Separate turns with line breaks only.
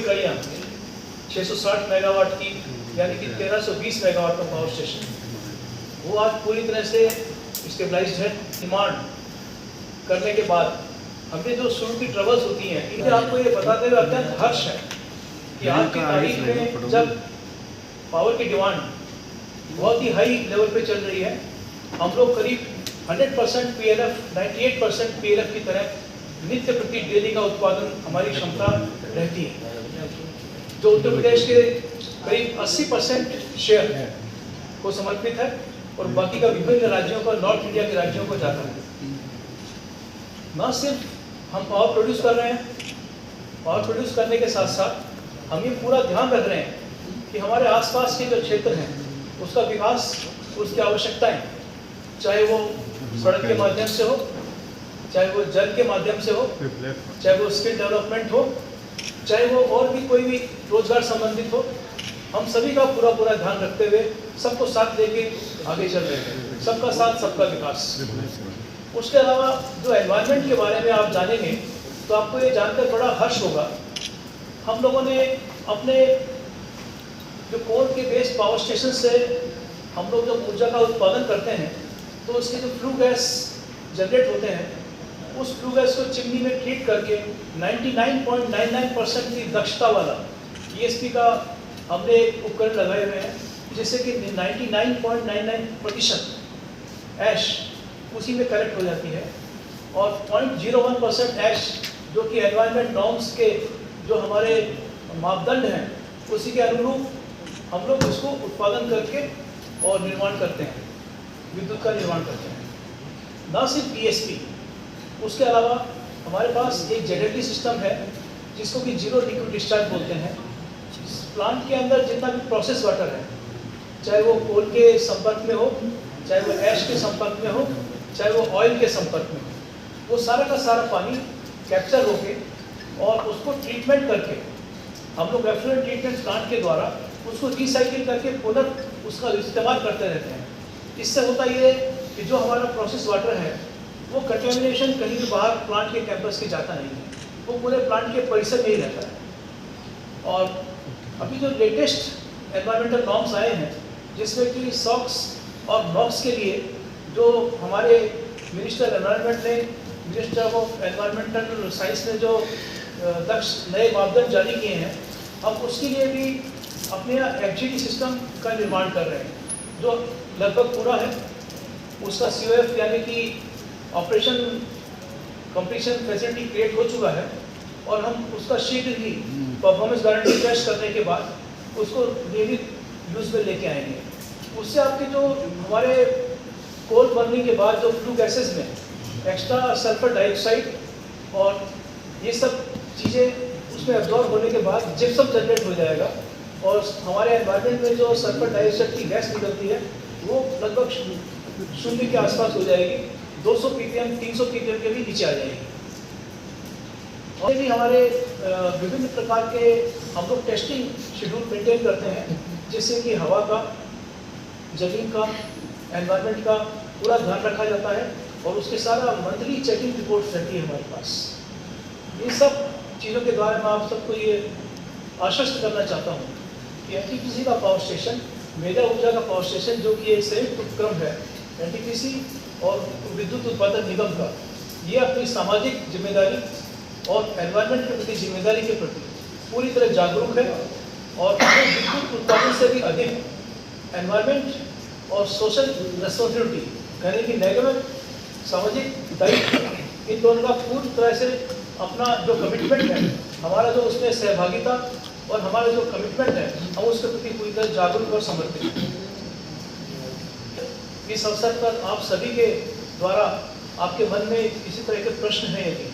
इकाइयाँ 660 मेगावाट की, यानी कि 1320 मेगावाट का पावर स्टेशन, वो आज पूरी तरह से स्टेबलाइज्ड है। डिमांड करने के बाद हमने जो शुरू की ट्रबल्स होती हैं, इनसे आपको ये बताते हुए अत्यंत हर्ष है कि आज की तारीख में जब पावर की डिमांड बहुत ही हाई लेवल पे चल रही है, हम लोग करीब 100% PLF, 98% PLF की तरह नित्य प्रति डेली का उत्पादन हमारी क्षमता रहती है, जो उत्तर प्रदेश के करीब 80% शेयर को समर्पित है और बाकी का विभिन्न राज्यों को, नॉर्थ इंडिया के राज्यों को जाता है। न सिर्फ हम पावर प्रोड्यूस कर रहे हैं, पावर प्रोड्यूस करने के साथ साथ हम ये पूरा ध्यान रख रहे हैं कि हमारे आसपास के जो क्षेत्र हैं उसका विकास, उसकी आवश्यकताएं, चाहे वो सड़क के माध्यम से हो, चाहे वो जल के माध्यम से हो, चाहे वो स्किल डेवलपमेंट हो, चाहे वो और भी कोई भी रोजगार संबंधित हो, हम सभी का पूरा ध्यान रखते हुए सबको साथ लेके आगे चल रहे हैं। सबका साथ सबका विकास। उसके अलावा जो एनवायरनमेंट के बारे में आप जानेंगे तो आपको ये जानकर बड़ा हर्ष होगा, हम लोगों ने अपने जो कोल के बेस्ड पावर स्टेशन से हम लोग जब ऊर्जा का उत्पादन करते हैं तो उसके जो फ्लू गैस जनरेट होते हैं, उस फ्लू गैस को चिमनी में ट्रीट करके 99.99% की दक्षता वाला ESP का हमने एक उपकरण लगाए हुए हैं, जिससे कि 99.99% ऐश उसी में कलेक्ट हो जाती है और 0.01% ऐश जो कि एनवायरनमेंट नॉर्म्स के जो हमारे मापदंड हैं उसी के अनुरूप हम लोग उसको उत्पादन करके और निर्माण करते हैं, विद्युत का निर्माण करते हैं। न सिर्फ ESP, उसके अलावा हमारे पास एक ZLD सिस्टम है जिसको कि जीरो लिक्विड डिस्चार्ज बोलते हैं। प्लांट के अंदर जितना भी प्रोसेस वाटर है, चाहे वो कोल के संपर्क में हो, चाहे वो ऐश के संपर्क में हो, चाहे वो ऑयल के संपर्क में हो, वो सारा का सारा पानी कैप्चर होके और उसको ट्रीटमेंट करके हम लोग एफ्लुएंट ट्रीटमेंट प्लांट के द्वारा उसको रिसाइकिल करके पुनः उसका इस्तेमाल करते रहते हैं। इससे होता ये कि जो हमारा प्रोसेस वाटर है वो कंटेमिनेशन कहीं भी बाहर प्लांट के कैंपस के जाता नहीं है, वो पूरे प्लांट के परिसर में ही रहता है। और अभी जो लेटेस्ट एनवायरमेंटल नॉर्म्स आए हैं जिसमें कि SOx और NOx के लिए जो हमारे मिनिस्टर एनवायरनमेंट ने, मिनिस्टर ऑफ एनवायरमेंटल साइंस ने जो नए मापदंड जारी किए हैं, हम उसके लिए भी अपने यहाँ FGD सिस्टम का निर्माण कर रहे हैं जो लगभग पूरा है। उसका COF यानी कि ऑपरेशन कंप्लीशन फैसिलिटी क्रिएट हो चुका है और हम उसका शीघ्र ही परफॉर्मेंस गारंटी टेस्ट करने के बाद उसको नियमित यूज़ में लेके आएंगे। उससे आपके जो हमारे कोल बर्निंग के बाद जो फ्लू गैसेस में एक्स्ट्रा सल्फर डाइऑक्साइड और ये सब चीज़ें उसमें एब्जॉर्ब होने के बाद जिप्सम जनरेट हो जाएगा और हमारे एनवायरनमेंट में जो सल्फर डाइऑक्साइड की गैस निकलती है वो लगभग 0 के आसपास हो जाएगी, 200 ppm 300 ppm के भी नीचे आ जाएगी। और भी हमारे विभिन्न प्रकार के हम लोग टेस्टिंग शेड्यूल मेंटेन करते हैं जिससे कि हवा का, जमीन का, एनवायरनमेंट का पूरा ध्यान रखा जाता है और उसके सारा मंथली चेकिंग रिपोर्ट रहती है हमारे पास। इन सब चीज़ों के द्वारा मैं आप सबको ये आश्वस्त करना चाहता हूँ कि NTPC का पावर स्टेशन, मेगा ऊर्जा का पावर स्टेशन जो कि एक संयुक्त उपक्रम है NTPC और विद्युत उत्पादन निगम का, ये अपनी सामाजिक जिम्मेदारी और एनवायरनमेंट के प्रति जिम्मेदारी के प्रति पूरी तरह जागरूक है और विद्युत उत्पादन से भी अधिक एनवायरनमेंट और सोशल रेस्पॉन्सिबिलिटी यानी कि नैतिक सामाजिक दायित्व, इन दोनों का पूरी तरह से अपना जो कमिटमेंट है, हमारा जो उसमें सहभागिता और हमारा जो कमिटमेंट है, हम उसके प्रति पूरी तरह जागरूक और समर्पित हैं। इस अवसर पर आप सभी के द्वारा आपके मन में किसी तरह के प्रश्न हैं यदि